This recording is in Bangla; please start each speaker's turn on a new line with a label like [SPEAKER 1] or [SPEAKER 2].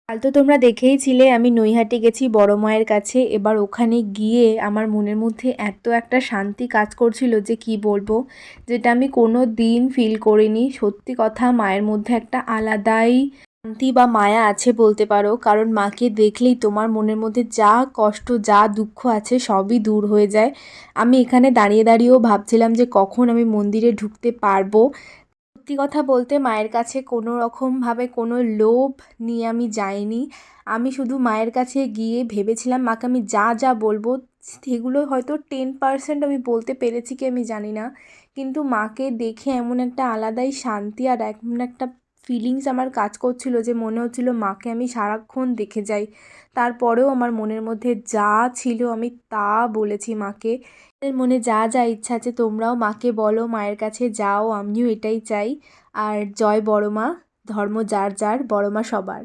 [SPEAKER 1] কাল তো তোমরা দেখেইছিলে আমি নৈহাটি গেছি বড় মায়ের কাছে। এবার ওখানে গিয়ে আমার মনের মধ্যে এত একটা শান্তি কাজ করছিল যে কি বলবো, যেটা আমি কোনো দিন ফিল করিনি। সত্যি কথা, মায়ের মধ্যে একটা আলাদাই শান্তি বা মায়া আছে বলতে পারো। কারণ মাকে দেখলেই তোমার মনের মধ্যে যা কষ্ট যা দুঃখ আছে সবই দূর হয়ে যায়। আমি এখানে দাঁড়িয়ে দাঁড়িয়েও ভাবছিলাম যে কখন আমি মন্দিরে ঢুকতে পারবো। সত্যি কথা বলতে মায়ের কাছে কোনো রকমভাবে কোনো লোভ নিয়ে আমি যাইনি। আমি শুধু মায়ের কাছে গিয়ে ভেবেছিলাম মাকে আমি যা যা বলবো সেগুলো হয়তো 10% আমি বলতে পেরেছি কি আমি জানি না। কিন্তু মাকে দেখে এমন একটা আলাদাই শান্তি আর এমন একটা ফিলিংস আমার কাজ করছিল যে মনে হচ্ছিল মাকে আমি সারাক্ষণ দেখে যাই। তারপরেও আমার মনের মধ্যে যা ছিল আমি তা বলেছি মাকে। তোমাদের মনে যা যা ইচ্ছা আছে তোমরাও মাকে বলো, মায়ের কাছে যাও, আমিও এটাই চাই। আর জয় বড় মা, ধর্ম যার যার, বড় মা সবার।